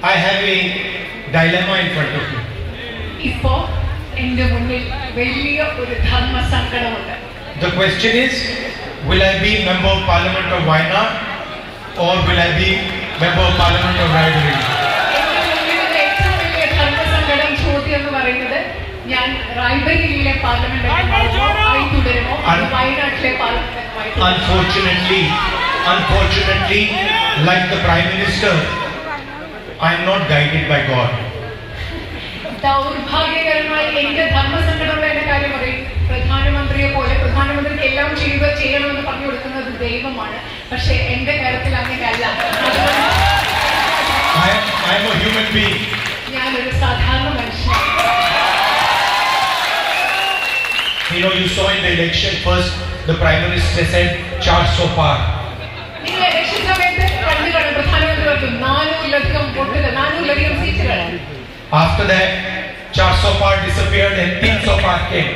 I have a dilemma in front of me. ഇപ്പോൾ എൻ്റെ മുന്നിൽ വലിയ ഒരു ധർമ്മ സങ്കടമുണ്ട്. The question is, will I be member of parliament of Wayanad or will I be member of parliament of Raebareli? എൻ്റെ മുന്നിലുള്ള ഏറ്റവും വലിയ ധർമ്മ സങ്കടം ചോദ്യം എന്ന് പറയുന്നത് ഞാൻ റായ്ബറേലിയിലെ പാർലമെന്റ് ആയി തുടരുമോ വയനാട്ടിലെ parliament. Unfortunately, like the Prime Minister, I am not guided by God. ദൗർഭാഗ്യകരമായി എന്റെ ധർമ്മസങ്കടമുള്ള എന്റെ കാര്യം പറയും. പ്രധാനമന്ത്രിയെ പോലെ പ്രധാനമന്ത്രിക്ക് എല്ലാം ചെയ്യണമെന്ന് പറഞ്ഞു കൊടുക്കുന്നത് ദൈവമാണ്. പക്ഷെ എന്റെ കാര്യത്തിൽ അങ്ങനെയല്ല. I am a human being. ഞാനൊരു സാധാരണ മനുഷ്യനാണ്. You know, you saw in the election first the Prime Minister said 400 par. നിങ്ങൾ ഇലക്ഷൻ സമയത്ത് കണ്ടു കാണും പ്രധാനമന്ത്രി പറഞ്ഞു 400-ലധികം വോട്ടുകൾ 400-ലധികം സീറ്റുകൾ. After that 400 par disappeared and 300 par came.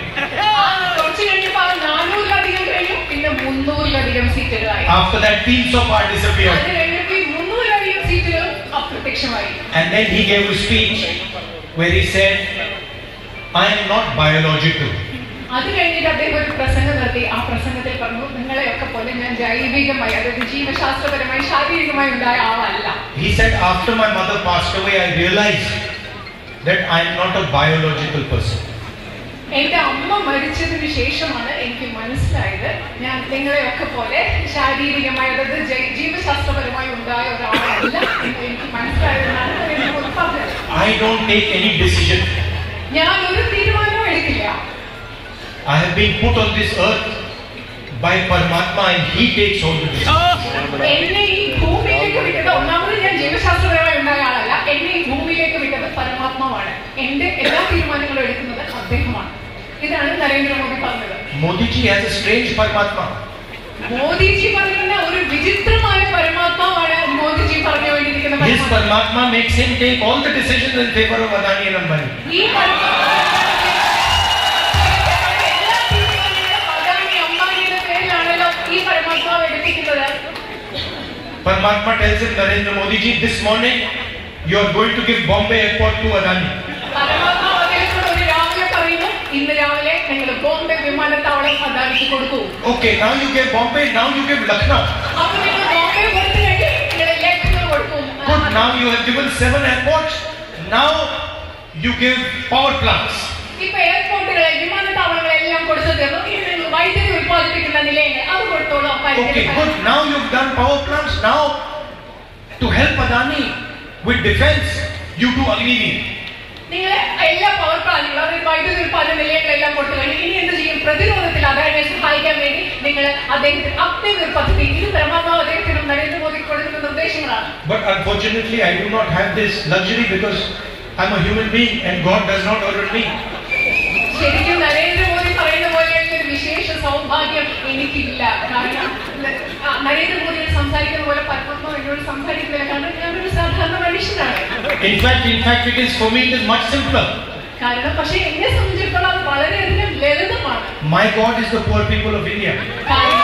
കുറച്ച് കഴിഞ്ഞപ്പോൾ 400-ലധികം കഴിഞ്ഞു, പിന്നെ 300-ലധികം സീറ്റുകളായി. After that 300 par disappeared. അത് കഴിഞ്ഞപ്പോൾ 300-ലധികം സീറ്റുകൾ അപ്രത്യക്ഷമായി. And then he gave a speech where he said, I am not biological. അത് കഴിഞ്ഞിട്ട് അദ്ദേഹം ഒരു പ്രസംഗം നടത്തി. ആ പ്രസംഗത്തിൽ പറഞ്ഞു, നിങ്ങളെയൊക്കെ പോലെ ഞാൻ ജൈവികമായി, അതായത് ജീവശാസ്ത്രപരമായി ശാരീരികമായി ഉണ്ടായ ആളല്ല. He said, after my mother passed away, I realized that I am not a biological person. എന്റെ അമ്മ മരിച്ചതിന് ശേഷമാണ് എനിക്ക് മനസ്സിലായത് ഞാൻ നിങ്ങളെയൊക്കെ പോലെ ശാരീരികമായി, അതായത് ജീവശാസ്ത്രപരമായി ഉണ്ടായ ഒരാളല്ല എന്ന് എനിക്ക് മനസ്സിലായതെന്നാണ് എന്നോട് പറഞ്ഞത്. I don't take any decision. ഞാൻ ഒരു തീരുമാനവും എടുക്കില്ല. I have been put on this earth by Paramatma and he takes all the decisions. എന്നെ ഈ ഭൂമിയിലേക്ക് വിട്ടത്, ഒന്നാമത് ഞാൻ ജീവശാസ്ത്രപരമായി ഉണ്ടായ ആളല്ല, എന്നെ ഈ ഭൂമിയിലേക്ക് വിട്ടത് പരമാത്മാവാണ്. എന്റെ എല്ലാ തീരുമാനങ്ങളും എടുക്കുന്നത് അദ്ദേഹമാണ്. ഇതാണ് നരേന്ദ്രമോദി പറഞ്ഞത്. Modiji has a strange Paramatma. Modiji പറയുന്ന ഒരു വിചിത്രമായ പരമാത്മാവാണ് മോദിജി പറഞ്ഞു വേണ്ടിയിരിക്കുന്നത്. His Paramatma makes him take all the decisions in favor of Adani and Ambani. ഈ എല്ലാ തീരുമാനങ്ങളും അദാനി അംബാനിയുടെ പേരിലാണല്ലോ ഈ പരമാത്മാവ് എടുപ്പിക്കുന്നത്. Paramatma tells him, Narendra Modi ji, this morning you are going to give Bombay airport to Adani. പരമാത്മാവ് അദ്ദേഹത്തോട് ഒരു രാവിലെ പറയുന്നു, ഇന്ന് രാവിലെ നിങ്ങൾ ബോംബെ വിമാനത്താവളം അദാനിക്ക് കൊടുക്കൂ. Okay, now you give Bombay, now you give Lucknow. അപ്പോൾ നിങ്ങൾ ബോംബെ കൊടുത്തു കഴിഞ്ഞ് നിങ്ങൾ ലക്നൗ കൊടുക്കും. Good, now you have given 7 airports, now you give power plants. ഇപ്പൊ എയർപോർട്ടുകളെ വിമാനത്താവളങ്ങളെല്ലാം കൊടുത്തു തീർന്നു. ഇനി നിങ്ങൾ വൈദ്യുതി ഉത്പാദിപ്പിക്കുന്ന നിലയങ്ങൾ അത് കൊടുത്തോളൂ. Okay, good, now you've done power plants, now to help Adani with defense, you do Agnivir. നിങ്ങൾ എല്ലാ പവർ പ്ലാന്റുകളും, അതായത് വൈദ്യുതി ഉത്പാദന നിലയങ്ങളെല്ലാം കൊടുത്തു കഴിഞ്ഞു. ഇനി എന്ത് ചെയ്യും? പ്രതിരോധത്തിൽ അദാനിയെ സഹായിക്കാൻ വേണ്ടി നിങ്ങൾ അദ്ദേഹത്തിന് അഗ്നിവീർ പദ്ധതി, ഇത് പരമാത്മാവ് അദ്ദേഹത്തിനും നരേന്ദ്രമോദിക്ക് കൊടുക്കുന്ന നിർദ്ദേശങ്ങളാണ്. But unfortunately, I do not have this luxury because I'm a human being and God does not order me. ശരിക്കും നരേന്ദ്രമോദി പറയുന്ന പോലെയുള്ള ഒരു വിശേഷ സൗഭാഗ്യം എനിക്കില്ല. കാരണം നരേന്ദ്രമോദിയോട് സംസാരിക്കുന്ന പോലെ പരമാത്മാവ് എന്നോട് സംസാരിക്കുന്നില്ല. കാരണം ഞാനൊരു സാധാരണ മനുഷ്യനാണ്. In fact, it is for me, it is much simpler. കാരണം പക്ഷേ എന്നെ സംബന്ധിച്ചിടത്തോളം അത് വളരെയധികം ലളിതമാണ്. My God is the poor people of India. കാരണം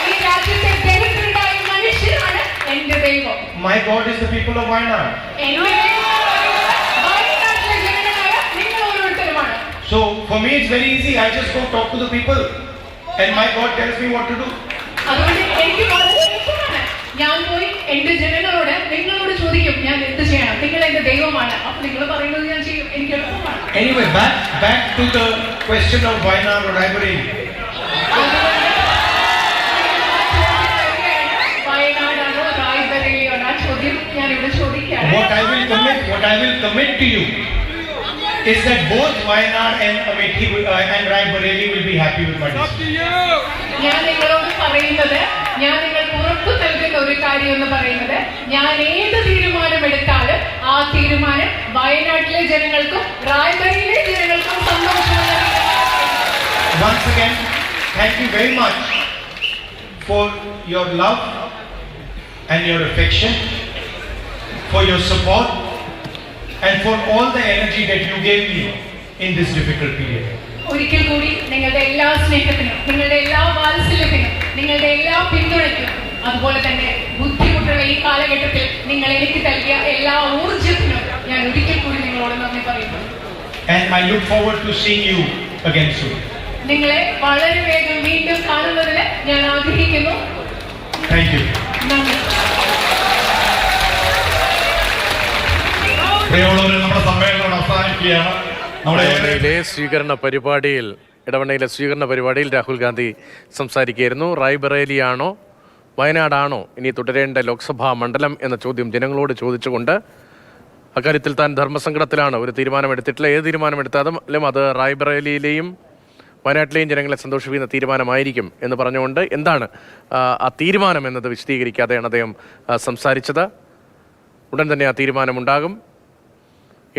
ഈ രാജ്യത്തെ ദരിദ്രരായ മനുഷ്യരാണ് എന്റെ ദൈവം. My God is the people of Wayanad. എന്റെ വയനാട്ടിലെ ജനങ്ങളായ നിങ്ങൾ ഓരോരുത്തരുമാണ്. So for me it's very easy. I just go talk to the people and my God tells me what to do. അതുകൊണ്ട് എനിക്ക് വളരെ എളുപ്പമാണ്. ഞാൻ പോയി എന്റെ ജനങ്ങളോട്, നിങ്ങളോട് ചോദിക്കും ഞാൻ എന്ത് ചെയ്യണം. നിങ്ങൾ എന്റെ ദൈവമാണ്, അപ്പൊ നിങ്ങൾ പറയുന്നത് ഞാൻ ചെയ്യും. എനിക്ക് എളുപ്പമാണ്. Anyway, back to the question of Wayanad or Raebareli. വയനാടാണോ റായ്ബറേലിയോ ആ ചോദ്യം ഞാൻ ഇവിടെ ചോദിക്കുകയാണ്. What I will commit to you is that both Wayanad and Amethi and Raebareli will be happy with my decision. ഞാൻ നിങ്ങളോട് പറയുന്നത്, ഞാൻ നിങ്ങൾക്ക് ഉറപ്പ് നൽകുന്ന ഒരു കാര്യം എന്ന് പറയുന്നത്, ഞാൻ ഏത് തീരുമാനം എടുത്താലും ആ തീരുമാനം വയനാട്ടിലെ ജനങ്ങൾക്കും റായ്ബറേലിയിലെ ജനങ്ങൾക്കും സന്തോഷമുള്ള. Once again, thank you very much for your love and your affection, for your support and for all the energy that you gave me in this difficult period. ഒരിക്കൽ കൂടി നിങ്ങളുടെ എല്ലാ സ്നേഹത്തിനും, നിങ്ങളുടെ എല്ലാ വാത്സല്യത്തിനും, നിങ്ങളുടെ എല്ലാ പിന്തുണയ്ക്കും, അതുപോലെ തന്നെ ബുദ്ധിമുട്ടുള്ള ഈ കാലഘട്ടത്തിൽ നിങ്ങൾ എനിക്ക് നൽകിയ എല്ലാ ഊർജ്ജത്തിനും ഞാൻ ഒരിക്കൽ കൂടി നിങ്ങളോട് നന്ദി പറയുന്നു. And I look forward to seeing you again soon. നിങ്ങളെ വളരെ വേഗം വീണ്ടും കാണുന്നതിന് ഞാൻ ആഗ്രഹിക്കുന്നു. Thank you. നന്ദി. പ്രിയമുള്ളവരെ, നമ്മുടെ സമ്മേളനം അവസാനിക്കുകയാണ്. ഇടവണ്ണയിലെ സ്വീകരണ പരിപാടിയിൽ രാഹുൽ ഗാന്ധി സംസാരിക്കുകയായിരുന്നു. റായ്ബറേലിയാണോ വയനാടാണോ ഇനി തുടരേണ്ട ലോക്സഭാ മണ്ഡലം എന്ന ചോദ്യം ജനങ്ങളോട് ചോദിച്ചുകൊണ്ട് അക്കാര്യത്തിൽ താൻ ധർമ്മസങ്കടത്തിലാണ്, ഒരു തീരുമാനമെടുത്തിട്ടില്ല. ഏത് തീരുമാനമെടുത്താലും അത് റായ്ബറേലിയിലെയും വയനാട്ടിലെയും ജനങ്ങളെ സന്തോഷിപ്പിക്കുന്ന തീരുമാനമായിരിക്കും എന്ന് പറഞ്ഞുകൊണ്ട് എന്താണ് ആ തീരുമാനം എന്നത് വിശദീകരിക്കാതെയാണ് അദ്ദേഹം സംസാരിച്ചത്. ഉടൻ തന്നെ ആ തീരുമാനമുണ്ടാകും.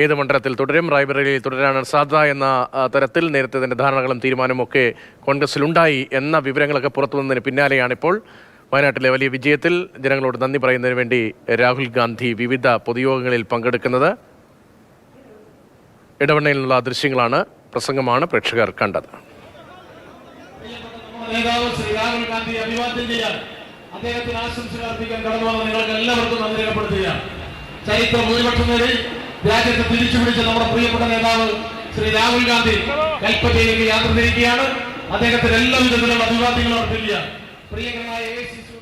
ഏത് മണ്ഡലത്തിൽ തുടരും, റായ്ബറേലിയിൽ തുടരാനാണ് സാധ്യത എന്ന തരത്തിൽ നേരത്തെ തന്നെ ധാരണകളും തീരുമാനമൊക്കെ കോൺഗ്രസിലുണ്ടായി എന്ന വിവരങ്ങളൊക്കെ പുറത്തു വന്നതിന് പിന്നാലെയാണിപ്പോൾ വയനാട്ടിലെ വലിയ വിജയത്തിൽ ജനങ്ങളോട് നന്ദി പറയുന്നതിന് വേണ്ടി രാഹുൽ ഗാന്ധി വിവിധ പൊതുയോഗങ്ങളിൽ പങ്കെടുക്കുന്നത്. ഇടവണ്ണയിൽ നിന്നുള്ള ദൃശ്യങ്ങളാണ്, പ്രസംഗമാണ് പ്രേക്ഷകർ കണ്ടത്. നേതാവ് ശ്രീ രാഹുൽ ഗാന്ധി അഭിവാദ്യം ചെയ്യാൻ, അദ്ദേഹത്തിന് ആശംസകൾ അർപ്പിക്കാൻ കടന്നു വന്ന നിങ്ങൾക്ക് എല്ലാവർക്കും നന്ദി രേഖപ്പെടുത്തുകയാണ്. ചരിത്ര ഭൂരിപക്ഷം നേടി രാജ്യത്തെ തിരിച്ചുപിടിച്ച നമ്മുടെ പ്രിയപ്പെട്ട നേതാവ് ശ്രീ രാഹുൽ ഗാന്ധി കൽപ്പറ്റയിലേക്ക് യാത്ര തിരിക്കുകയാണ്. അദ്ദേഹത്തിന് എല്ലാവിധത്തിലുള്ള അഭിവാദ്യങ്ങളും അർപ്പിക്കുകയാണ്. പ്രിയങ്കരനായ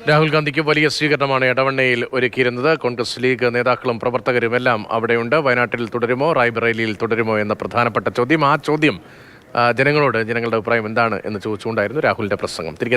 രാഹുൽ ഗാന്ധിക്ക് വലിയ സ്വീകരണമാണ് ഇടവണ്ണയിൽ ഒരുക്കിയിരുന്നത്. കോൺഗ്രസ് ലീഗ് നേതാക്കളും പ്രവർത്തകരും എല്ലാം അവിടെയുണ്ട്. വയനാട്ടിൽ തുടരുമോ റായ്ബറേലിയിൽ തുടരുമോ എന്ന പ്രധാനപ്പെട്ട ചോദ്യം, ആ ചോദ്യം ജനങ്ങളുടെ അഭിപ്രായം എന്താണ് എന്ന് ചോദിച്ചുകൊണ്ടായിരുന്നു രാഹുലിന്റെ പ്രസംഗം. തിരികെ